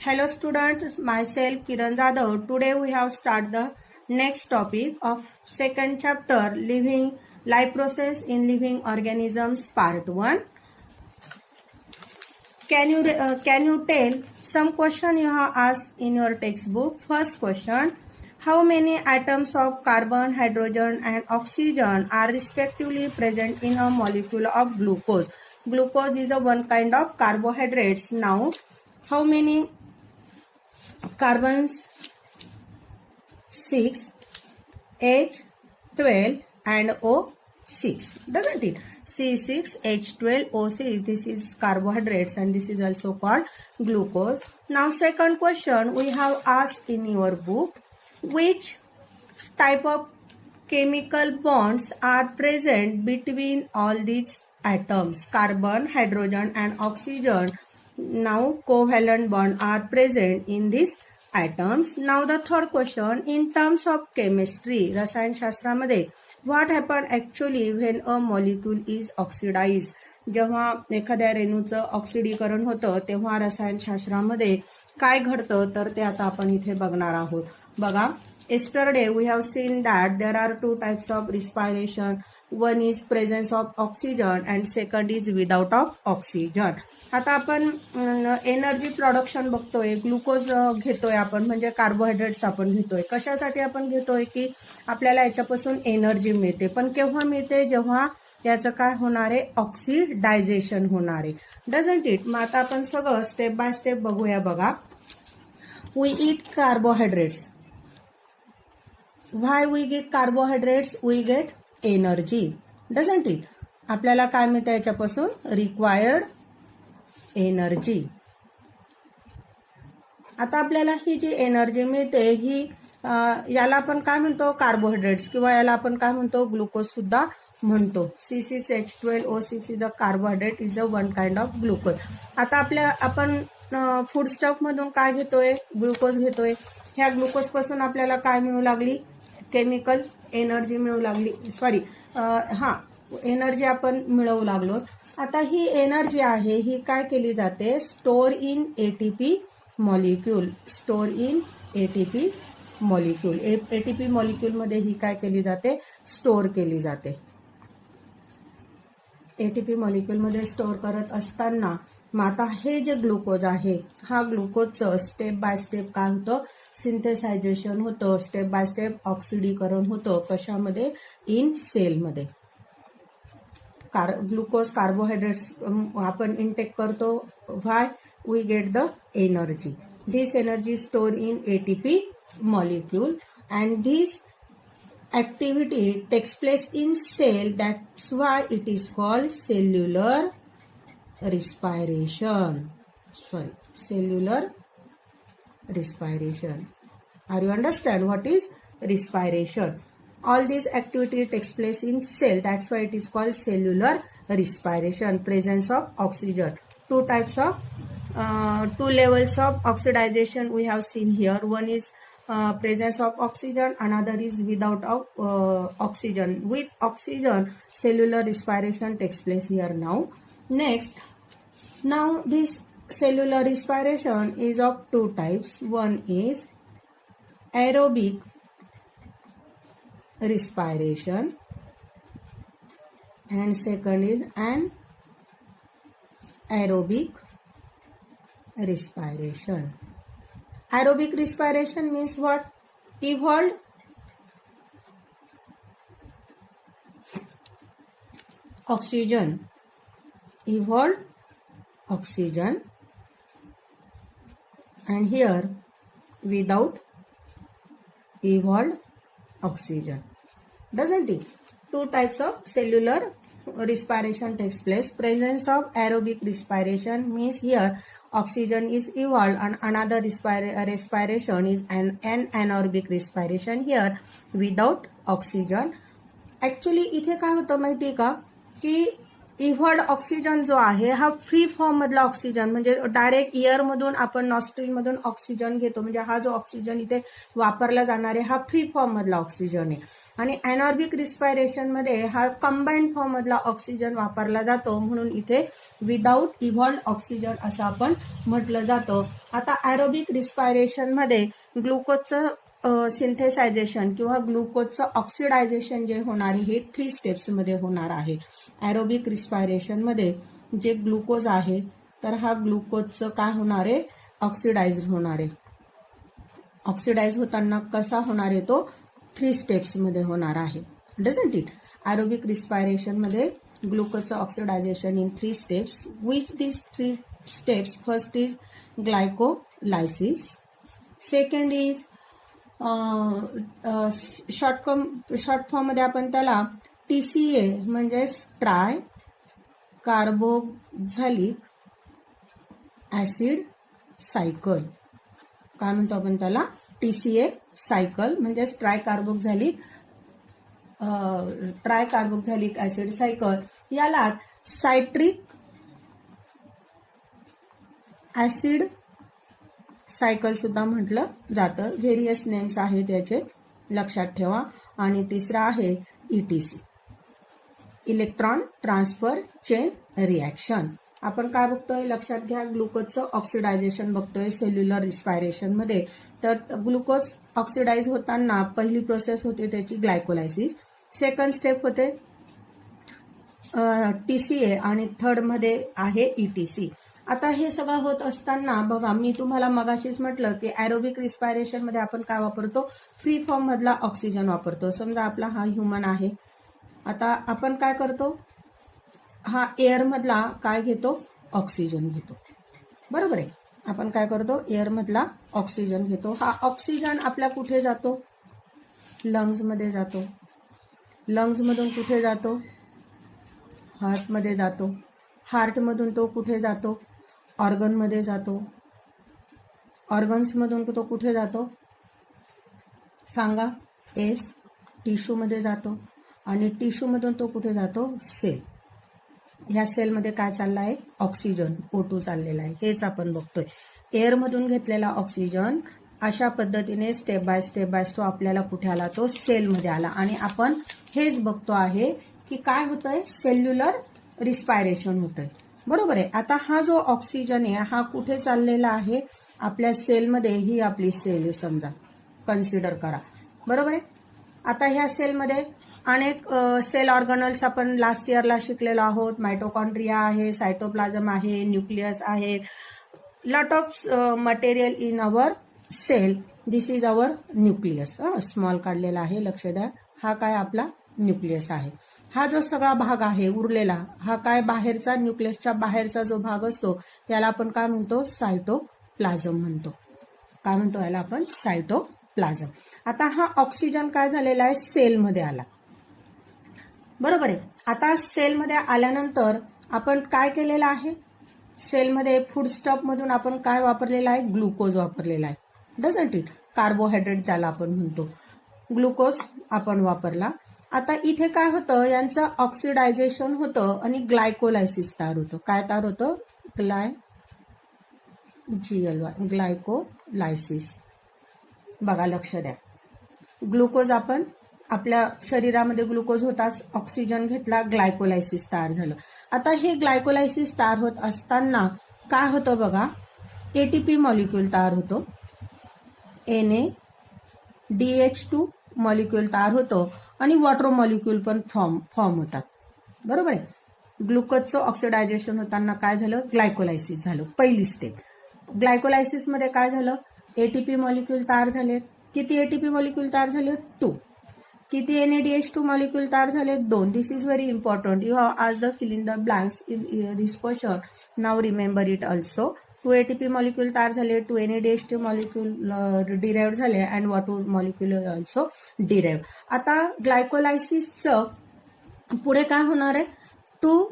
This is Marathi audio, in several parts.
Hello students, myself Kiran Jadhav. Today we have started the next topic of second chapter, living life process in living organisms, part 1. Can you tell some question you have asked in your textbook? First question: how many atoms of carbon, hydrogen, and oxygen are respectively present in a molecule of glucose? Glucose is a one kind of carbohydrates. Now, how many carbons? 6, H12 and O6, doesn't it? C6H12O6, this is carbohydrates and this is also called glucose. Now second question we have asked in your book, which type of chemical bonds are present between all these atoms, carbon, hydrogen and oxygen? Now covalent bond are present in these atoms. Now the third question, in terms of chemistry, रसायनशास्त्रामध्ये what happen actually when a molecule is oxidized? जेव्हा एखाद्या रेणूचं ऑक्सिडीकरण होतं तेव्हा रसायनशास्त्रामध्ये काय घडतं तर ते आता आपण इथे बघणार आहोत. बघा, yesterday we have seen that there are two types of respiration. One is presence of oxygen and second is without of oxygen. आता आपण एनर्जी प्रोडक्शन बघतोय, ग्लुकोज घेतोय आपण, म्हणजे कार्बोहायड्रेट्स आपण घेतोय. कशासाठी आपण घेतोय की आपल्याला याच्यापासून एनर्जी मिळते. पण केव्हा मिळते? जेव्हा याचं काय होणार आहे? ऑक्सिडायझेशन होणार आहे, डझंट इट? मग आता आपण सगळं स्टेप बाय स्टेप बघूया. बघा, we eat carbohydrates. Why we get carbohydrates? We get energy, doesn't it? आपल्याला काय मिळतं याच्यापासून? Required energy. आता आपल्याला ही जी एनर्जी मिळते ही याला आपण काय म्हणतो? कार्बोहायड्रेट्स, किंवा याला आपण काय म्हणतो? ग्लुकोज सुद्धा म्हणतो. C6H12O6 is a carbohydrate, is a one kind of glucose. आता आपण फूड स्टफ मधून काय घेतोय? ग्लुकोज घेतोय. ह्या ग्लुकोज पासून आपल्याला काय मिळू लागली? केमिकल एनर्जी मिळू लागली. एनर्जी आपण मिळवू लागलो. आता ही एनर्जी आहे ही काय केली जाते? Store in ATP molecule. Store in ATP molecule. ATP molecule मध्ये ही काय केली जाते? स्टोअर केली जाते. एटीपी मॉलिक्यूल मध्ये स्टोअर करत असताना मग आता हे जे ग्लुकोज आहे, हा ग्लुकोजचं स्टेप बाय स्टेप काय होतं? सिंथेसायझेशन होतं. स्टेप बाय स्टेप ऑक्सिडीकरण होतं. कशामध्ये? इन सेलमध्ये. ग्लुकोज कार्बोहायड्रेट्स आपण इंटेक करतो. Why? We get the energy. This energy store in ATP molecule and this activity takes place in cell. That's why it is called cellular respiration. Cellular respiration. Are you understand what is respiration? All these activity takes place in cell. That's why it is called cellular respiration. Presence of oxygen. Two types of two levels of oxidization we have seen here. One is presence of oxygen, another is without of oxygen. With oxygen, cellular respiration takes place here now. Next, now this cellular respiration is of two types. One is aerobic respiration and second is anaerobic respiration. Aerobic respiration means what? Evolved oxygen. Evolved oxygen. And here without evolved oxygen. Doesn't it? Two types of cellular respiration takes place. Presence of aerobic respiration means here oxygen is evolved and another respiration is an anaerobic respiration, here without oxygen. Actually इथे काय होतं माहिती आहे का की इव्हॉल्ड ऑक्सिजन जो आहे हा फ्री फॉर्म मधला ऑक्सिजन, म्हणजे डायरेक्ट एअर मधून आपण नॉस्ट्रिल मधून ऑक्सिजन घेतो, म्हणजे हा जो ऑक्सिजन इथे वापरला जाणार आहे हा फ्री फॉर्म मधला ऑक्सिजन आहे. आणि एनॉर्बिक रिस्पायरेशन मध्ये हा कंबाईंड फॉर्म मधला ऑक्सिजन वापरला जातो, म्हणून इथे विदाऊट इव्हॉल्ड ऑक्सिजन असं आपण म्हटलं जातं. आता एरोबिक रिस्पायरेशन मध्ये ग्लुकोजचं सिंथेसायझेशन किंवा ग्लुकोजचं ऑक्सिडायझेशन जे होणार आहे हे 3 स्टेप्समध्ये होणार आहे. एरोबिक रिस्पायरेशन मध्ये जे ग्लुकोज आहे तर हा ग्लुकोजचं काय होणार आहे, ऑक्सिडाइज होणार आहे. ऑक्सिडाइज होताना कसा होणार आहे तो 3 स्टेप्समध्ये होणार आहे. Doesn't it? एरोबिक रिस्पायरेशन मध्ये ग्लुकोजचं oxidization in 3 steps. Which these 3 steps? First is glycolysis, second is short form मध्ये आपण त्याला TCA म्हणजेच ट्राय कार्बोक्झॅलिक ऍसिड सायकल. काय म्हणतो आपण त्याला? TCA सायकल म्हणजेच ट्राय कार्बोक्झॅलिक ऍसिड सायकल. याला सायट्रिक ऍसिड सायकल सुद्धा म्हटलं जातं. व्हेरियस नेम्स आहेत याचे, लक्षात ठेवा. आणि तिसरा आहे ETC, electron transfer chain reaction. आपण काय बघतोय लक्षात घ्या, ग्लुकोजचं ऑक्सिडायझेशन बघतोय सेल्युलर रिस्पायरेशन मध्ये. तर ग्लुकोज ऑक्सिडाइज होताना पहिली प्रोसेस होते त्याची ग्लायकोलायसिस, सेकंड स्टेप होते TCA आणि थर्ड मध्ये आहे ETC. आता हे सगळं होत असताना बघा, मी तुम्हाला मगाशीच म्हटलं की एरोबिक रिस्पायरेशन मध्ये आपण काय वापरतो, फ्री फॉर्म मधला ऑक्सिजन वापरतो. समजा आपला हा ह्युमन आहे, आता आपण काय करतो, हा एअर मधला काय घेतो, ऑक्सिजन घेतो. बरोबर आहे. आपण काय करतो, एअर मधला ऑक्सिजन घेतो. हा ऑक्सिजन आपल्या कुठे जातो, लंग्स मध्ये जातो. लंग्स मधून कुठे जातो, हार्ट मध्ये जातो. हार्ट मधून तो कुठे जातो, ऑर्गन मध्ये जातो. ऑर्गन्स मधून तो कुठे जातो सांगा, टिश्यू मध्ये जातो. आणि टिश्यू मधून तो कुठे जातो, सेल. ह्या सेलमध्ये काय चाललं आहे, ऑक्सिजन O2 चाललेला आहे. हेच आपण बघतोय. एअर मधून घेतलेला ऑक्सिजन अशा पद्धतीने स्टेप बाय स्टेप आपल्याला कुठे आला, तो सेलमध्ये आला. आणि आपण हेच बघतो आहे की काय होतंय, सेल्युलर रिस्पायरेशन होतंय. बरोबर आहे. आता हा जो ऑक्सिजन आहे हा कुठे चाललेला आहे, आपल्या सेलमध्ये. ही आपली सेल आहे समजा, कन्सिडर करा. बरोबर आहे. आता ह्या सेलमध्ये अनेक सेल ऑर्गनल्स आपण लास्ट इयरला शिकलेलो आहोत. मायटोकॉन्ड्रिया आहे, सायटोप्लाझम आहे, न्यूक्लियस आहे. Lot of material in our cell. This is our nucleus. Small काढलेला आहे, लक्ष द्या. हा काय आपला न्यूक्लियस आहे. हा जो सगळा भाग आहे उरलेला, हा काय बाहेरचा, न्यूक्लियसच्या बाहेरचा जो भाग असतो त्याला आपण काय म्हणतो, सायटोप्लाझम म्हणतो. काय म्हणतो याला आपण, सायटोप्लाझम. आता हा ऑक्सिजन काय झालेला आहे, सेलमध्ये आला. बरोबर आहे. आता सेलमध्ये आल्यानंतर आपण काय केलेलं आहे, सेलमध्ये फूडस्टॉप मधून आपण काय वापरलेला आहे, ग्लुकोज वापरलेला आहे. Doesn't it? कार्बोहायड्रेट ज्याला आपण म्हणतो, ग्लुकोज आपण वापरला. आता इथे काय होतं, यांचं ऑक्सिडायझेशन होतं आणि ग्लायकोलायसिस तयार होतं. काय तयार होतं, ग्लायकोलायसिस. बघा लक्ष द्या, ग्लुकोज आपण आपल्या शरीरामध्ये ग्लुकोज होताच, ऑक्सिजन घेतला, ग्लायकोलायसिस तयार झालं. आता हे ग्लायकोलायसिस तयार होत असताना काय होतं बघा, ATP मॉलिक्यूल तयार होतो, NADH2 मॉलिक्यूल तयार होतो आणि वॉटर मॉलिक्यूल पण फॉर्म होतात. बरोबर आहे. ग्लुकोजचं ऑक्सिडायझेशन होताना काय झालं, ग्लायकोलायसिस झालं. पहिली स्टेप. ग्लायकोलायसिस मध्ये काय झालं, ATP मॉलिक्यूल तयार झाले. किती ATP मॉलिक्यूल तयार झाले, 2. किती NADH2 मॉलिक्यूल तयार झाले, 2. This is very important. You have आज the fill in the blanks in this question. Now remember it also. 2 ATP molecule तयार झाले, 2 NADH2 मॉलिक्यूल डिराइव्ह झाले and water molecule also derive. आता ग्लायकोलायसिसचं पुढे काय होणार आहे, 2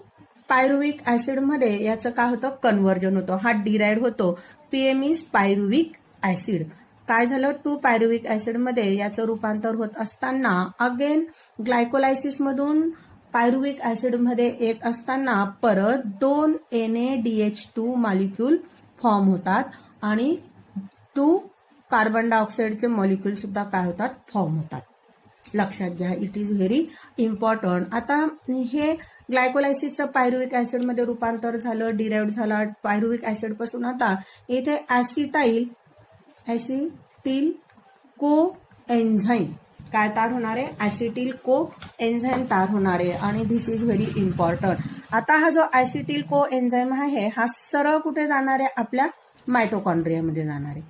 पायरुविक ऍसिड मध्ये याचं काय होतं, कन्व्हर्जन होतं. हा डिराइव्ह होतो. PM is pyruvic acid. काय झालं, 2 पायरुविक ऍसिड मध्ये याचं रूपांतर होत असताना अगेन ग्लायकोलायसिस मधून पायरुविक ऍसिडमध्ये येत असताना परत 2 NaDH2 मॉलिक्यूल फॉर्म होतात आणि 2 कार्बन डायऑक्साईडचे मॉलिक्यूल सुद्धा काय होतात, फॉर्म होतात. लक्षात घ्या, इट इज व्हेरी इम्पॉर्टंट. आता हे ग्लायकोलायसिसचं पायरुविक ऍसिडमध्ये रूपांतर झालं, डिराइव्ड झाला पायरुविक ऍसिड पासून. आता इथे ऍसिटिल को एन्झाईम काय तयार होणार आहे, ऍसिटिल को एन्झाईम तयार होणार आहे आणि धिस इज व्हेरी इम्पॉर्टंट. आता हा जो ऍसिटिल को एन्झाईम आहे हा सरळ कुठे जाणार आहे, आपल्या मायटोकॉन्ड्रियामध्ये जाणार आहे.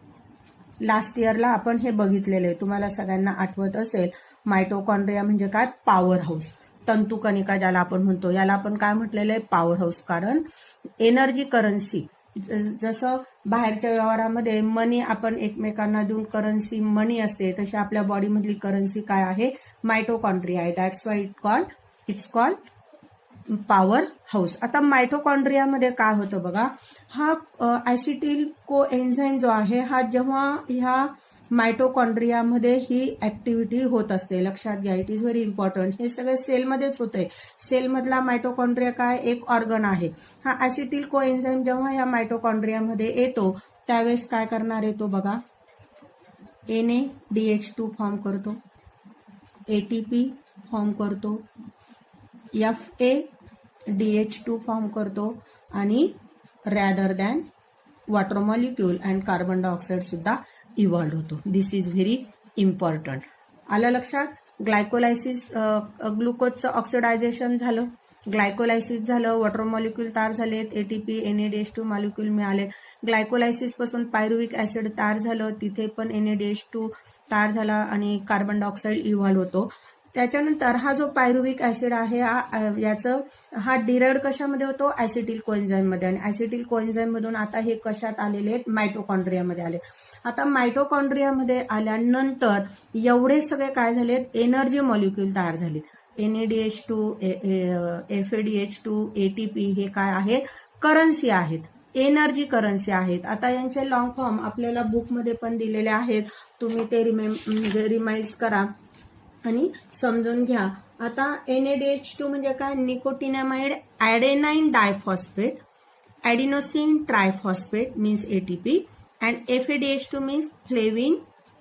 लास्ट इयरला आपण हे बघितलेलं आहे, तुम्हाला सगळ्यांना आठवत असेल. मायटोकॉन्ड्रिया म्हणजे काय, पॉवर हाऊस, तंतुकणिका ज्याला आपण म्हणतो, याला आपण काय म्हटलेलं आहे, पॉवर हाऊस. कारण एनर्जी करन्सी, जसं बाहेरच्या व्यवहारामध्ये मनी आपण एकमेकांना देऊन करन्सी मनी असते, तशी आपल्या बॉडीमधली करन्सी काय आहे, मायटोकॉन्ड्रिया आहे. That's why it's called power house. आता मायटोकॉन्ड्रियामध्ये काय होतं बघा, हा ऍसिटिल को एन्झाईम जो आहे हा जेव्हा ह्या मायटोकॉन्ड्रियामध्ये ही ऍक्टिव्हिटी होत असते. लक्षात घ्या, इट इज व्हेरी इम्पॉर्टंट. हे सगळं सेलमध्येच होतंय. सेलमधला मायटोकॉन्ड्रिया काय, एक ऑर्गन आहे. हा ऍसिटिल को एन्झाईम जेव्हा ह्या मायटोकॉन्ड्रियामध्ये येतो त्यावेळेस काय करणार आहे तो बघा, NaDH2 फॉर्म करतो, ATP फॉर्म करतो, FADH2 फॉर्म करतो आणि rather than water molecule and carbon dioxide सुद्धा इव्हॉल्व्ह होतो. दिस इज व्हेरी इम्पॉर्टंट. आलं लक्षात. ग्लायकोलायसिस, ग्लुकोजचं ऑक्सिडायझेशन झालं, ग्लायकोलायसिस झालं, वॉटर मॉलिक्यूल तयार झालेत, ATP NaDH2 मॉलिक्यूल मिळाले. ग्लायकोलायसिस पासून पायरुविक ऍसिड तयार झालं, तिथे पण NaDH2 तयार झाला आणि कार्बन डायऑक्साईड इव्हॉल्व्ह होतो. त्याच्यानंतर हा जो पायरुविक ऍसिड आहे हा डिराइव्ड कशामध्ये होतो, ऍसिटिल कोएन्झाईम मध्ये. आणि ऍसिटिल कोएन्झाईम मधून आता हे कशात आलेले आहेत, मायटोकॉन्ड्रियामध्ये आले. आता मायटोकॉन्ड्रियामध्ये आल्यानंतर एवढे सगळे काय झालेत, एनर्जी मॉलिक्यूल तयार झालेत. NaDH2, FADH2, ATP हे काय आहेत, करन्सी आहेत, एनर्जी करन्सी आहेत. आता यांचे लॉंग फॉर्म आपल्याला बुकमध्ये पण दिलेले आहेत, तुम्ही ते रिमाइज करा आणि समजून घ्या. आता NaDH2 म्हणजे काय, nicotinamide adenine diphosphate, adenosine triphosphate means ATP, and FADH2 means flavin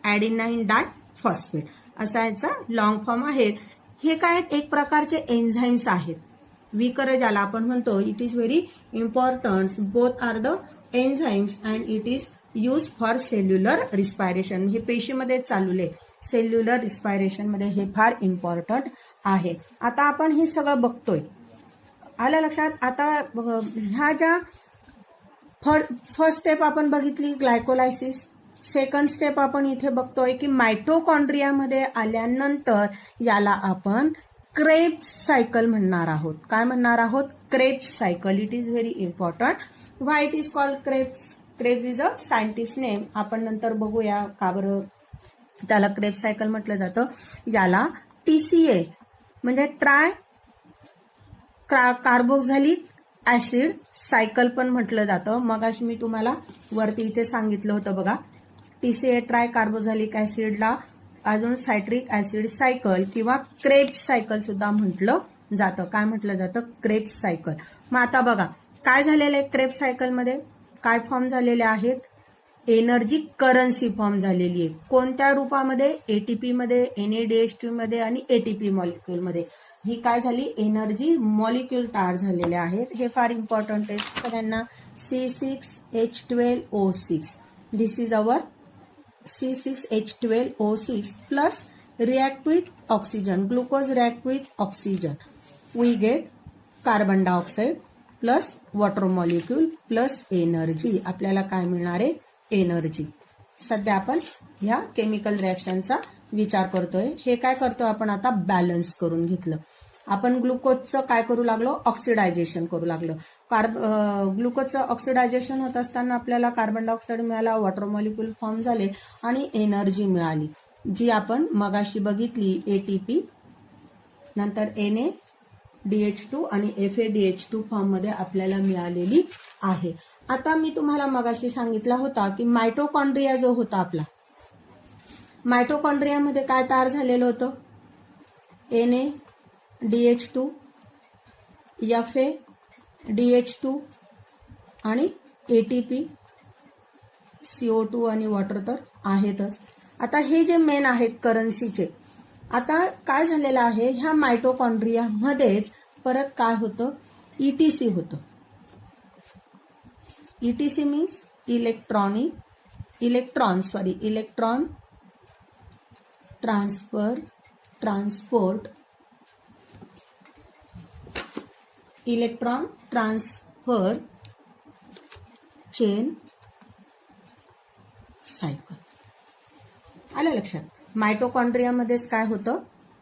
adenine diphosphate, असा याचा लॉंग फॉर्म आहे. हे काय, एक प्रकारचे एन्झाईम्स आहेत. विकर ज्याला आपण म्हणतो, it is very important. Both are the enzymes and it is use for cellular respiration. हे पेशीमध्ये चालवले, सेल्युलर रिस्पायरेशन मध्ये हे फार इम्पॉर्टंट आहे. आता आपण हे सगळं बघतोय, आलं लक्षात. आता ह्या ज्या फर्स्ट स्टेप आपण बघितली ग्लायकोलायसिस, सेकंड स्टेप आपण इथे बघतोय की मायटोकॉन्ड्रियामध्ये आल्यानंतर याला आपण क्रेब्स सायकल म्हणणार आहोत. काय म्हणणार आहोत, Krebs cycle. It is very important. Why it is called Krebs, Krebs is a scientist name. आपण नंतर बघूया का बरं त्याला क्रेब्स सायकल म्हटलं जातं. याला TCA म्हणजे ट्राय कार्बोक्झिलिक ऍसिड सायकल पण म्हटलं जातं. मगाशी मी तुम्हाला वरती इथे सांगितलं होतं बघा, TCA ट्राय कार्बोक्झिलिक ऍसिडला अजून सायट्रिक ऍसिड सायकल किंवा क्रेब्स सायकल सुद्धा म्हटलं जातं. काय म्हटलं जातं, क्रेब्स सायकल. मग आता बघा काय झालेलं आहे, क्रेब्स सायकलमध्ये काय फॉर्म झालेले आहेत, एनर्जी करन्सी फॉर्म झालेली आहे. कोणत्या रूपामध्ये, ATP मध्ये, NaDH2 मध्ये आणि ATP मॉलिक्यूल मध्ये. ही काय झाली, एनर्जी मॉलिक्यूल तयार झालेले आहेत. हे फार इम्पॉर्टंट आहे सगळ्यांना. C6H12O6, this is our C6H12O6 plus react with oxygen, glucose react with oxygen, we get carbon dioxide plus water molecule plus energy. आपल्याला काय मिळणार आहे, एनर्जी. सध्या आपण ह्या केमिकल रिॲक्शनचा विचार करतोय. हे काय करतोय आपण आता, बॅलन्स करून घेतलं. आपण ग्लुकोजचं काय करू लागलो, ऑक्सिडायझेशन करू लागलो. ग्लुकोजचं ऑक्सिडायझेशन होत असताना आपल्याला कार्बन डायऑक्साईड मिळाला, वॉटर मॉलिक्यूल फॉर्म झाले आणि एनर्जी मिळाली, जी आपण मगाशी बघितली. ATP नंतर NaDH2 आणि FADH2 फॉर्म मध्ये आपल्याला मिळालेली आहे. आता मी तुम्हाला मगाशी सांगितला होता की मायटोकॉन्ड्रिया जो होता आपला, मायटोकॉन्ड्रियामध्ये काय तयार झालेलं होतं, NaDH2 FADH2 आणि ATP, CO2 आणि वॉटर तर आहेतच. आता हे जे मेन आहेत करन्सीचे, आता काय झालेलं आहे, ह्या मायटोकॉन्ड्रियामध्येच परत काय होतं, ETC होतं. ETC means electron transport electron transfer chain cycle. आलं लक्षात. मायटोकॉन्ड्रियामध्येच काय होतं,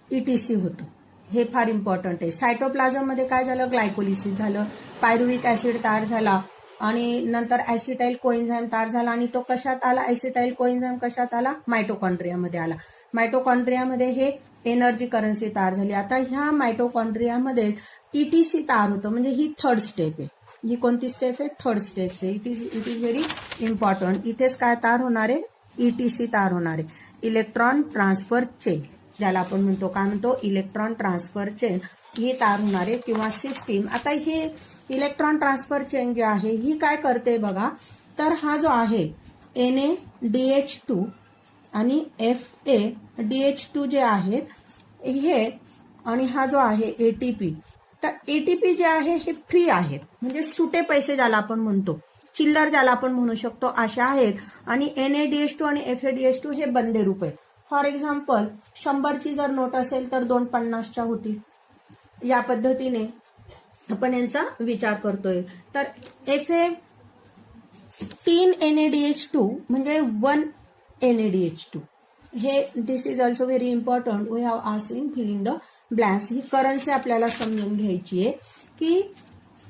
ETC होतं. हे फार इम्पॉर्टंट आहे. सायटोप्लाझममध्ये काय झालं, ग्लायकोलिसिस झालं, पायरुव्हिक ऍसिड तयार झाला आणि नंतर ऍसिटाइल कोएन्झाइम तयार झाला आणि तो कशात आला, ऍसिटाइल कोएन्झाइम कशात आला, मायटोकॉन्ड्रियामध्ये आला. मायटोकॉन्ड्रियामध्ये हे एनर्जी करन्सी तयार झाली. आता ह्या मायटोकॉन्ड्रियामध्ये ETC तयार होतं, म्हणजे ही थर्ड स्टेप आहे. ही कोणती स्टेप आहे, थर्ड स्टेप आहे. It is very important. इथेच काय तयार होणार आहे, ETC तयार होणार आहे, इलेक्ट्रॉन ट्रान्सफर चेन, ज्याला आपण म्हणतो, काय म्हणतो, इलेक्ट्रॉन ट्रान्सफर चेन ही तयार होणार आहे किंवा सिस्टीम. आता हे इलेक्ट्रॉन ट्रान्सफर चेन जे आहे ही काय करते बघा, तर हा जो आहे NADH2 आणि FADH2 जे आहेत हे, आणि हा जो आहे ATP, तर ATP जे आहे हे फ्री आहेत, म्हणजे सुटे पैसे ज्याला आपण म्हणतो, चिल्लर ज्याला आपण म्हणू शकतो, अशा आहेत. आणि NADH2 आणि FADH2 हे बंदे रूप आहेत. फॉर एक्झाम्पल 100ची जर नोट असेल तर 2 50च्या होतील. या पद्धतीने आपण यांचा विचार करतोय. तर तीन NADH2 म्हणजे 1 NADH2. हे this is also very important. We have asked in fill in the blanks. ही करन्सी आपल्याला समजून घ्यायची आहे की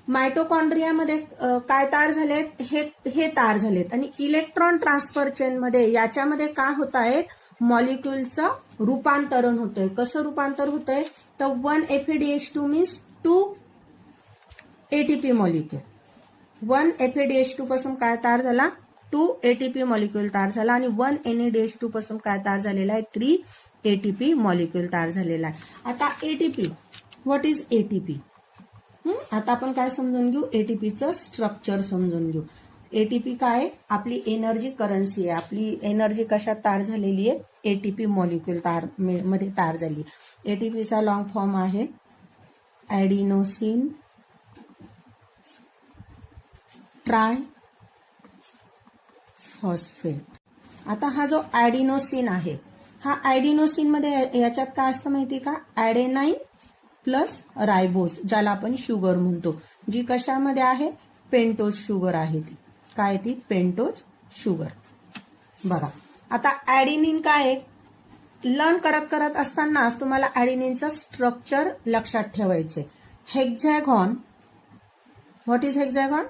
मायटोकॉन्ड्रियामध्ये काय तयार झालेत, हे तयार झालेत. आणि इलेक्ट्रॉन ट्रान्सफर चेनमध्ये याच्यामध्ये काय होत आहेत, मॉलिक्युलचं रूपांतरण होतंय. कसं रूपांतर होतंय, तर 1 FADH2 means 2 ATP molecule. 1 FADH2 पासून काय तयार झाला, 2 ATP मॉलिक्युल तयार झाला. आणि 1 NADH2 पासून काय तयार झालेला आहे, 3 ATP मॉलिक्युल तयार झालेला आहे. आता ATP, व्हॉट इज ATP? आता आपण काय समजून घेऊ, ATPचं स्ट्रक्चर समजून घेऊ. ATP काय आहे, आपली एनर्जी करन्सी आहे. आपली एनर्जी कशात तयार झालेली आहे, ATP मॉलिक्युल मध्ये तयार झाली. ATPचा लॉंग फॉर्म आहे ॲडिनोसिन ट्रायफॉस्फेट. आता हा जो ॲडिनोसिन आहे, हा ॲडिनोसिन मध्ये याच्यात काय असतं माहिती का, ॲडेनाइन प्लस रायबोज, ज्याला आपण शुगर म्हणतो, जी कशामध्ये आहे, पेंटोज शुगर आहे. ती काय, ती पेंटोज शुगर. बघा आता ॲडिनिन काय आहे, लर्न करत असतानाच तुम्हाला ॲडिनिनचं स्ट्रक्चर लक्षात ठेवायचे. Hexagon, what is hexagon,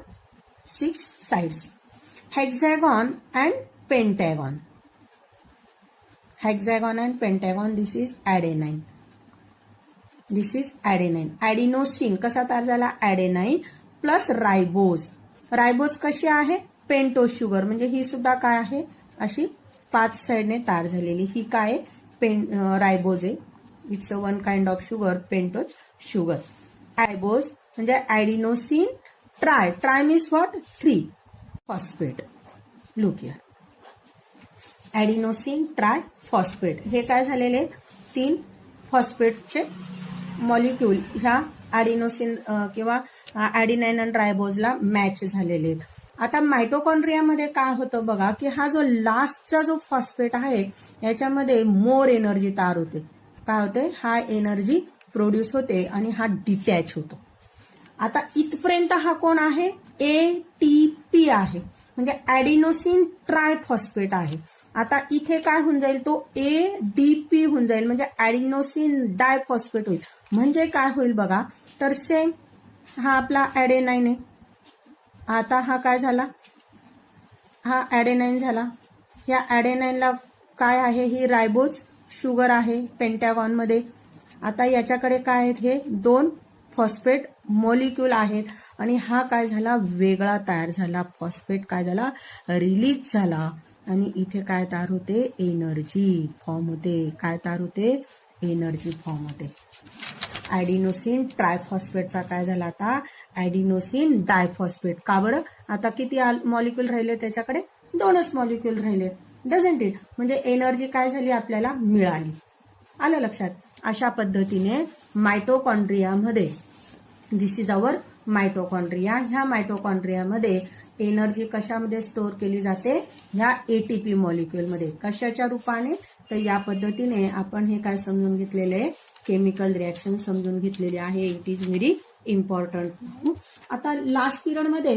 6 sides. Hexagon and pentagon, hexagon and pentagon, this is adenine. This is adenine. Adenosine कसा तयार झाला, ॲडेनाइन प्लस रायबोज. रायबोज कशी आहे, पेंटोज शुगर, म्हणजे ही सुद्धा काय आहे, अशी 5 साइडने तयार झालेली. ही काय आहे, रायबोज आहे. It's a one kind of sugar, pentose sugar. Ribose म्हणजे adenosine tri means what, 3 phosphate. Look here, adenosine tri phosphate. हे काय झालेले, 3 फॉस्फेटचे मॉलिक्यूल ह्या ॲडिनोसिन किंवा ॲडिनाइन आणि रायबोजला मॅच झालेले आहेत. आता मायटोकॉन्ड्रियामध्ये काय होतं बघा, की हा जो लास्टचा जो फॉस्फेट आहे याच्यामध्ये मोर एनर्जी तयार होते. काय होते, हा एनर्जी प्रोड्यूस होते आणि हा डिटॅच होतो. आता इथपर्यंत हा कोण आहे, ATP आहे, म्हणजे ॲडिनोसिन ट्रायफॉस्फेट आहे. आता इथे काय होऊन जाईल, तो ADP होऊन जाईल, म्हणजे ॲडिनोसिन डायफॉस्फेट होईल. म्हणजे काय होईल बघा, तर सेम हा आपला ॲडेनाइन आहे. आता हा काय झाला, हा ॲडेनाइन झाला. या ॲडेनाइनला काय आहे, ही रायबोज शुगर आहे पेंटॅगॉनमध्ये. आता याच्याकडे काय आहेत, हे 2 फॉस्फेट मॉलिक्यूल आहेत आणि हा काय झाला, वेगळा तयार झाला. फॉस्फेट काय झाला, रिलीज झाला आणि इथे काय तयार होते, एनर्जी फॉर्म होते. काय तयार होते, एनर्जी फॉर्म होते. ॲडिनोसिन ट्रायफॉस्फेटचा काय झाला आता ॲडिनोसिन डायफॉस्फेट. का बरं? आता किती मॉलिक्यूल राहिले त्याच्याकडे? 2च मॉलिक्यूल राहिले. Doesn't it? म्हणजे एनर्जी काय झाली आपल्याला मिळाली. आलं लक्षात? अशा पद्धतीने मायटोकॉन्ड्रियामध्ये, दिस इज अवर मायटोकॉन्ड्रिया, ह्या मायटोकॉन्ड्रियामध्ये एनर्जी कशामध्ये स्टोअर केली जाते? ह्या एटीपी मॉलिक्यूलमध्ये. कशाच्या रूपाने? तर या पद्धतीने आपण हे काय समजून घेतलेले केमिकल रिॲक्शन समजून घेतलेली आहे. It is very important. आता लास्ट पिरियडमध्ये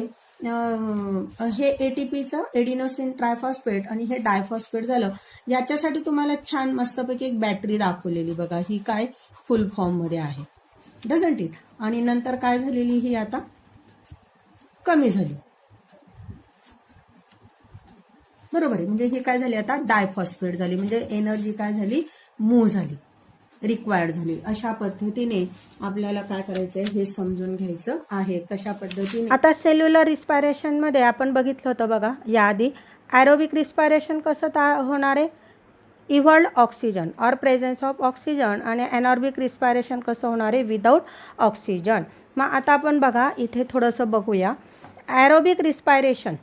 हे एटीपीचं एडिनोसिन ट्रायफॉस्फेट आणि हे डायफॉस्फेट झालं. याच्यासाठी तुम्हाला छान मस्तपैकी एक बॅटरी दाखवलेली बघा. ही काय फुल फॉर्ममध्ये आहे. Doesn't it? आणि नंतर काय झालेली ही आता कमी झाली. बरोबर आहे. म्हणजे ही काय झाली आता डायफॉस्फेट झाली. म्हणजे एनर्जी काय झाली मूव्ह झाली, रिक्वायर्ड झाली. अशा पद्धतीने आपल्याला काय करायचंय हे समजून घ्यायचं आहे. कशा पद्धतीने आता सेल्युलर रिस्पायरेशनमध्ये आपण बघितलं होतं बघा याआधी. ॲरोबिक रिस्पायरेशन कसं होणार आहे? Evolved oxygen or presence of oxygen. आणि एनॉर्बिक रिस्पायरेशन कसं होणार आहे? Without oxygen. मग आता आपण बघा इथे थोडंसं बघूया. ॲरोबिक रिस्पायरेशन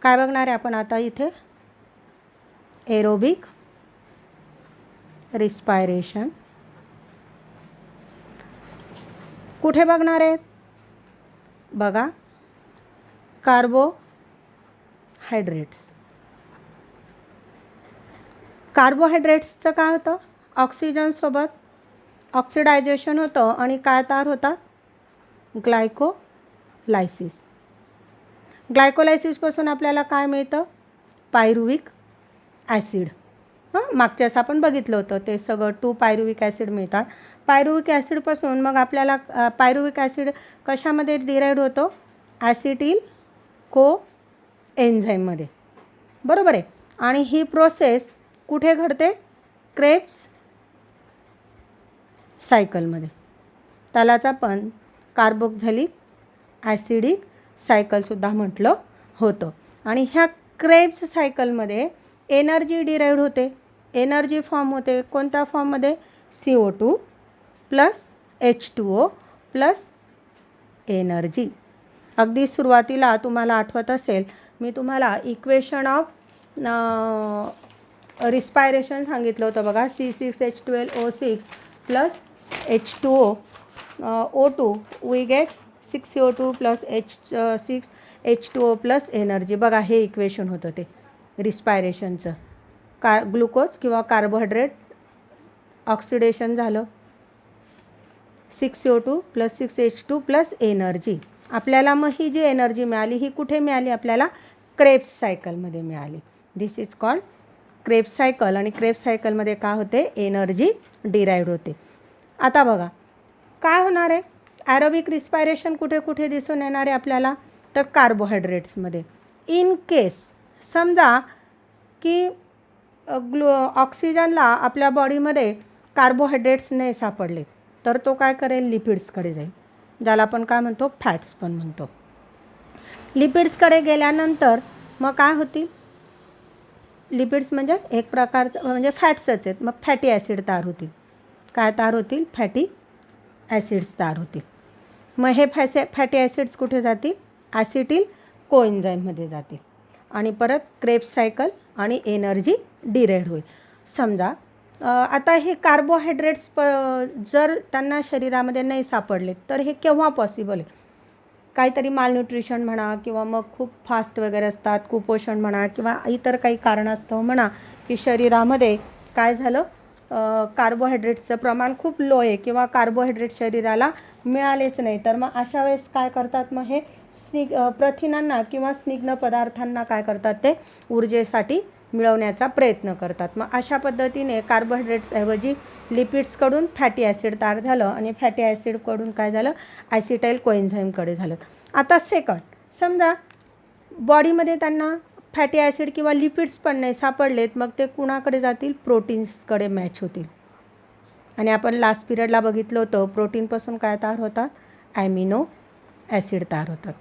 काय बघणार आहे आपण आता इथे? एरोबिक रिस्पायरेशन कुठे बघणार आहेत? बघा कार्बोहायड्रेट्स. कार्बोहायड्रेट्सचं काय होतं? ऑक्सिजनसोबत ऑक्सिडायझेशन होतं आणि काय तयार होतात? ग्लायकोलायसिस. ग्लायकोलायसिसपासून आपल्याला काय मिळतं? Pyruvic acid. मागच्या वेळेस आपण बघितलं होतं ते सगळं 2 पायरुविक ॲसिड मिळतात. पायरुविक ॲसिडपासून मग आपल्याला पायरुविक ॲसिड कशामध्ये डिराईव्ड होतो? ॲसिटिल को एन्झाईममध्ये. बरोबर आहे. आणि ही प्रोसेस कुठे घडते? क्रेब्स सायकलमध्ये. त्यालाच आपण कार्बोक्झिलिक ॲसिडिक सायकलसुद्धा म्हटलं होतं. आणि ह्या क्रेब्स सायकलमध्ये एनर्जी डिराईव्ड होते. एनर्जी फॉर्म होते कोणत्या फॉर्ममध्ये? CO2 plus H2O plus energy. अगदी सुरुवातीला तुम्हाला आठवत असेल मी तुम्हाला इक्वेशन ऑफ रिस्पायरेशन सांगितलं होतं बघा. C6H12O6 plus H2O O2 we get 6CO2 plus H6H2O plus energy. बघा हे इक्वेशन होतं ते रिस्पायरेशनचं. ग्लुकोज किंवा कार्बोहायड्रेट ऑक्सिडेशन झालं 6CO2 plus 6H2 plus energy. आपल्याला मग ही जी एनर्जी मिळाली ही कुठे मिळाली? आपल्याला क्रेब्स सायकलमध्ये मिळाली. दिस इज कॉल्ड क्रेब्स सायकल. आणि क्रेब्स सायकलमध्ये काय होते? एनर्जी डिराईव्ड होते. आता बघा काय होणार आहे? ॲरोबिक रिस्पायरेशन कुठे कुठे दिसून येणार आहे आपल्याला? तर कार्बोहायड्रेट्समध्ये. इन केस समजा की ऑक्सिजनला आपल्या बॉडीमध्ये कार्बोहायड्रेट्स नाही सापडले तर तो काय करेल? लिपिड्सकडे जाईल, ज्याला आपण काय म्हणतो? फॅट्स पण म्हणतो. लिपिड्सकडे गेल्यानंतर मग काय होतील? लिपिड्स म्हणजे एक प्रकारचं म्हणजे फॅट्सच आहेत. मग फॅटी ॲसिड तयार होतील. काय तयार होतील? फॅटी ॲसिड्स तयार होतील. मग हे फॅटी ॲसिड्स कुठे जातील? ॲसिटिल कोएन्झाईममध्ये जातील आणि परत क्रेब्स सायकल आणि एनर्जी डिराईव्ड होईल. समजा आता हे कार्बोहायड्रेट्स जर त्यांना शरीरामध्ये नाही सापडले तर हे केव्हा पॉसिबल आहे? काहीतरी मालन्यूट्रिशन म्हणा किंवा मग खूप फास्ट वगैरे असतात, कुपोषण म्हणा किंवा इतर काही कारणास्तव म्हणा की शरीरामध्ये काय झालं? कार्बोहायड्रेट्सचं प्रमाण खूप लो आहे किंवा कार्बोहायड्रेट शरीराला मिळालेच नाही. तर मग अशा वेळेस काय करतात? मग हे प्रथिनांना किंवा स्निग्ध पदार्थांना काय करतात? ते ऊर्जेसाठी मिळवण्याचा प्रयत्न करतात. मग अशा पद्धतीने कार्बोहायड्रेट्सऐवजी लिपिड्सकडून फॅटी ॲसिड तयार झालं आणि फॅटी ॲसिडकडून काय झालं? ॲसिटाइल कोएन्झाईमकडे झालं. आता सेकंड समजा बॉडीमध्ये त्यांना फॅटी ॲसिड किंवा लिपिड्स पण नाही सापडलेत, मग ते कुणाकडे जातील? प्रोटीन्सकडे मॅच होतील. आणि आपण लास्ट पिरियडला बघितलं होतं प्रोटीनपासून काय तयार होतात? ॲमिनो ॲसिड तयार होतात.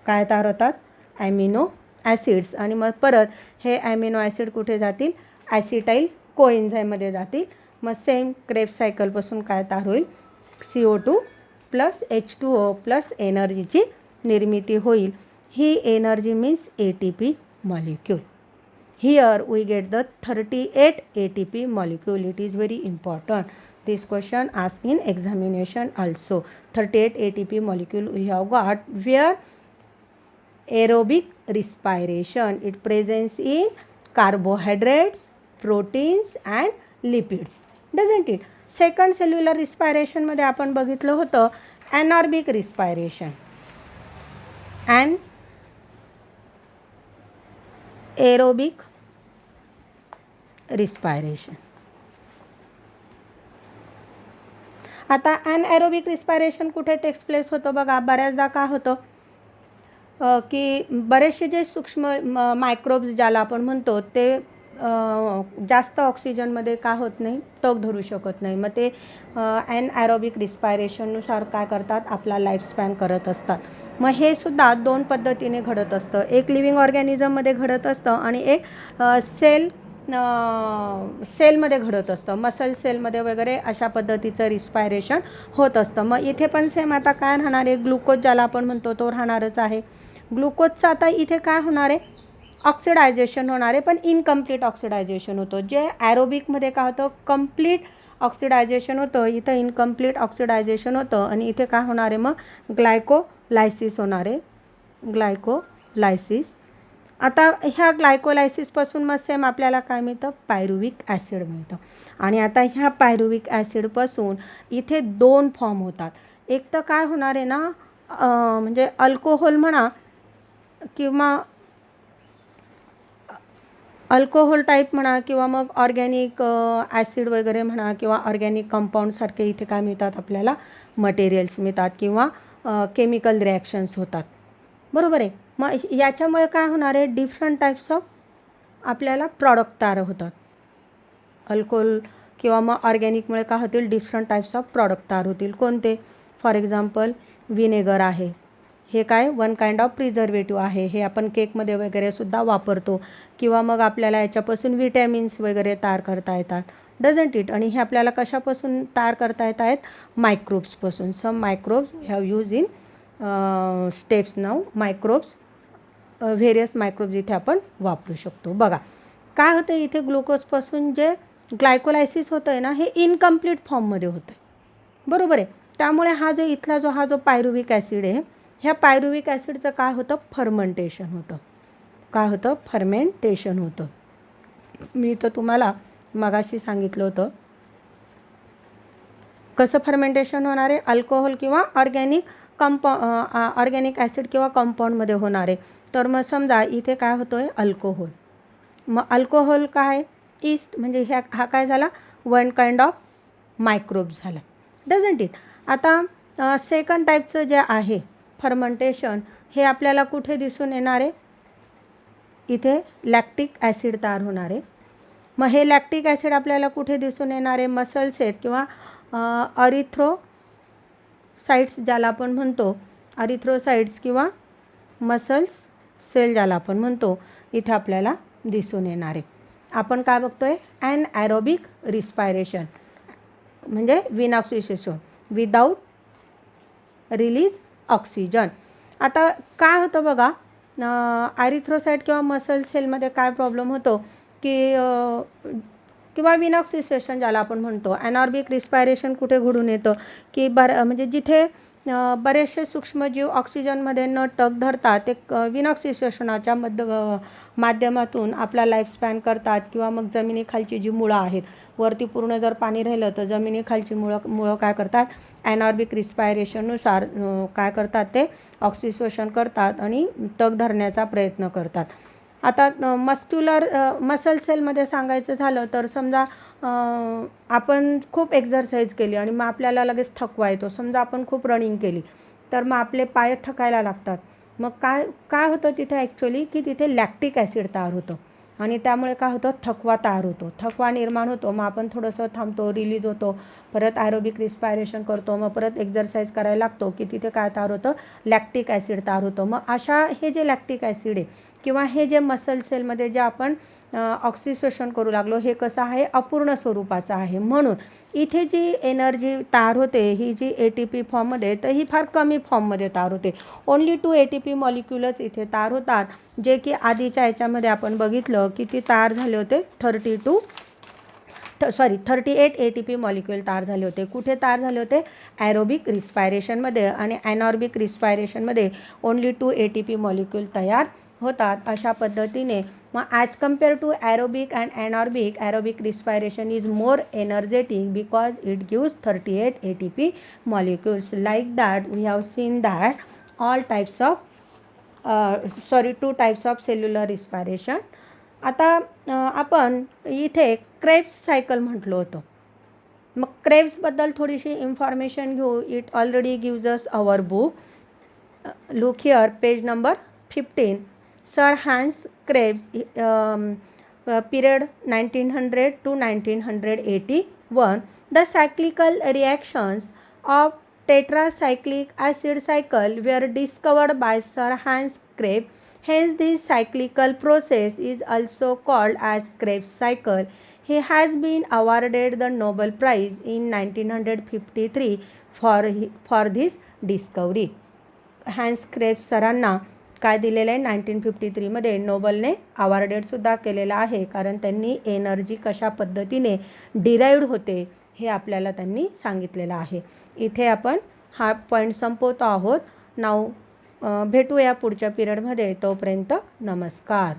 काय तयार होतात? Amino acids. आणि मग परत हे ॲमिनो ॲसिड कुठे जातील? ॲसिटाइल कोएन्झाईममध्ये जातील मग सेम क्रेब्स सायकलपासून काय तयार होईल, CO2 प्लस H2O प्लस एनर्जीची निर्मिती होईल. ही energy means ATP molecule. Here we get the 38 ATP molecule. It is very important. This question asked in examination also. 38 ATP molecule we have got. Where aerobic respiration, it presents in carbohydrates, proteins and lipids, doesn't it? Second cellular रिस्पायरेशनमध्ये आपण बघितलं होतं anaerobic respiration and aerobic respiration. आता ॲनएरोबिक रिस्पायरेशन कुठे टेक्स प्लेस होतं बघा. बऱ्याचदा काय होतं की बरेचसे जे सूक्ष्म मायक्रोब्स ज्याला आपण म्हणतो ते जास्त ऑक्सिजनमध्ये काय होत नाही, तग धरू शकत नाही. मग ते ॲनएरोबिक रिस्पायरेशननुसार काय करतात, आपला लाईफस्पॅन करत असतात. मग हे सुद्धा दोन पद्धतीने घडत असतं. एक लिव्हिंग ऑर्गॅनिझममध्ये घडत असतं आणि एक सेलमध्ये घडत असतं. मसल सेलमध्ये वगैरे अशा पद्धतीचं रिस्पायरेशन होत असतं. मग इथे पण सेम आता काय राहणार आहे, ग्लुकोज ज्याला आपण म्हणतो तो राहणारच आहे. ग्लुकोजचं आता इथे काय होणार आहे, ऑक्सिडायझेशन होणार आहे, पण इनकम्प्लीट ऑक्सिडायझेशन होतं. जे ॲरोबिकमध्ये काय होतं, कंप्लीट ऑक्सिडायझेशन होतं, इथं इनकम्प्लीट ऑक्सिडायझेशन होतं. आणि इथे काय होणार आहे, मग ग्लायकोलायसिस होणार आहे, ग्लायकोलायसिस. आता ह्या ग्लायकोलायसिसपासून मग सेम आपल्याला काय मिळतं, पायरुविक ॲसिड मिळतं. आणि आता ह्या पायरुविक ॲसिडपासून इथे दोन फॉर्म होतात. एक तर काय होणार आहे ना, म्हणजे अल्कोहोल म्हणा किंवा अल्कोहोल टाईप म्हणा किंवा मग ऑर्गॅनिक ॲसिड वगैरे म्हणा किंवा ऑर्गॅनिक कंपाऊंडसारखे इथे काय मिळतात, आपल्याला मटेरियल्स मिळतात किंवा केमिकल रिॲक्शन्स होतात. बरोबर आहे. मग याच्यामुळे काय होणार आहे, डिफरंट टाईप्स ऑफ आपल्याला प्रॉडक्ट तयार होतात. अल्कोहोल किंवा मग ऑर्गॅनिकमुळे काय होतील, डिफरंट टाईप्स ऑफ प्रॉडक्ट तयार होतील. कोणते, फॉर एक्झाम्पल व्हिनेगर आहे, हे काय वन काइंड ऑफ प्रिझर्वेटिव्ह आहे, हे आपण केकमध्ये वगैरे सुद्धा वापरतो. किंवा मग आपल्याला याच्यापासून विटॅमिन्स वगैरे तयार करता येतात, डझंट इट. आणि हे आपल्याला कशापासून तयार करता येत आहेत, मायक्रोब्सपासून. Some microbes have use in steps now. Microbes, various microbes इथे आपण वापरू शकतो. बघा काय होतं, इथे ग्लुकोजपासून जे ग्लायकोलायसिस होतं आहे ना, हे इनकम्प्लीट फॉर्ममध्ये होतं आहे. बरोबर आहे. त्यामुळे हा जो पायरुविक ॲसिड आहे, ह्या पायरुविक ॲसिडचं काय होतं, फर्मेंटेशन होतं. काय होतं, फर्मेंटेशन होतं. मी तर तुम्हाला मगाशी सांगितलं होतं कसं फर्मेंटेशन होणार आहे, अल्कोहोल किंवा ऑर्गॅनिक ॲसिड किंवा कंपाऊंडमध्ये होणार आहे. तर मग समजा इथे काय होतो आहे, अल्कोहोल. मग अल्कोहोल काय, ईस्ट, म्हणजे हा काय झाला, वन काइंड ऑफ मायक्रोब झाला, डझंट इट. आता सेकंड टाईपचं जे आहे फर्मेंटेशन, हे आपल्याला कुठे दिसून येणार आहे, इथे लॅक्टिक ॲसिड तयार होणार आहे. मग हे लॅक्टिक ॲसिड आपल्याला कुठे दिसून येणार आहे, मसल सेल किंवा अरिथ्रोसाइट्स ज्याला आपण म्हणतो, अरिथ्रोसाइट्स किंवा मसल्स सेल ज्याला आपण म्हणतो, इथे आपल्याला दिसून येणार आहे. आपण काय बघतोय, ॲनएरोबिक रिस्पायरेशन म्हणजे विनॉक्सिडेशन विदाऊट रिलीज ऑक्सिजन. आता काय होतं बघा, ॲरिथ्रोसाइट किंवा मसल सेलमध्ये काय प्रॉब्लेम होतो की किंवा विनॉक्सिडेशन ज्याला आपण म्हणतो, ॲनॉर्बिक रिस्पायरेशन कुठे घडून येतं की म्हणजे जिथे बरेचसे सूक्ष्मजीव ऑक्सिजनमध्ये न टक धरतात ते विनॉक्सिडेशनाच्या माध्यमातून आपला लाईफस्पॅन करतात. किंवा मग जमिनीखालची जी मुळं आहेत, वरती पूर्ण जर पाणी राहिलं तर जमिनीखालची मुळं काय करतात, ॲनॉर्बिक रिस्पायरेशननुसार काय करतात, ते ऑक्सिडेशन करतात आणि टक धरण्याचा प्रयत्न करतात. आता मसल सेलमध्ये सांगायचं झालं तर समजा आपण खूप एक्झरसाईज केली आणि मग आपल्याला लगेच थकवा येतो. समजा आपण खूप रनिंग केली तर मग आपले पाय थकायला लागतात. मग काय होतं तिथे ॲक्च्युली की तिथे लॅक्टिक ॲसिड तयार होतं आणि त्यामुळे काय होतं, थकवा तयार होतो, थकवा निर्माण होतो. मग आपण थोडंसं थांबतो, रिलीज होतो, परत ॲरोबिक रिस्पायरेशन करतो, मग परत एक्झरसाईज करायला लागतो की तिथे काय तयार होतं, लॅक्टिक ॲसिड तयार होतं. मग हे जे लॅक्टिक ॲसिड आहे किंवा हे जे मसल सेलमध्ये जे आपण ऑक्सिडेशन करू लागलो हे कसं आहे, अपूर्ण स्वरूपाचं आहे. म्हणून इथे जी एनर्जी तयार होते ही जी ATP फॉर्ममध्ये, तर ही फार कमी फॉर्ममध्ये तयार होते. ओन्ली 2 ATP मॉलिक्युलच इथे तयार होतात, जे की आधीच्या याच्यामध्ये आपण बघितलं किती तयार झाले होते, 38 ATP मॉलिक्युल तयार झाले होते. कुठे तयार झाले होते, ॲरोबिक रिस्पायरेशनमध्ये. आणि ॲनॉर्बिक रिस्पायरेशनमध्ये ओन्ली 2 ATP मॉलिक्युल तयार होतात. अशा पद्धतीने मग as compare to aerobic and anaerobic respiration is more energetic because it gives 38 ATP molecules. Like that we have seen that all types of 2 types of cellular respiration. आता आपण इथे क्रेब्स सायकल म्हटलं होतं. मग क्रेब्सबद्दल थोडीशी इन्फॉर्मेशन घेऊ. It already gives us our book. Look here, page number 15. Sir Hans Krebs, period 1900 to 1981. The cyclical reactions of tetracyclic acid cycle were discovered by Sir Hans Krebs. Hence, this cyclical process is also called as Krebs cycle. He has been awarded the Nobel Prize in 1953 for this discovery. Hence Krebs सरांना काय दिलेलं आहे, 1953मध्ये नोबलने अवॉर्डेडसुद्धा केलेलं आहे, कारण त्यांनी एनर्जी कशा पद्धतीने डिराईव्ड होते हे आपल्याला त्यांनी सांगितलेलं आहे. इथे आपण हा पॉईंट संपवतो आहोत. नाव भेटूया पुढच्या पिरियडमध्ये. तोपर्यंत नमस्कार.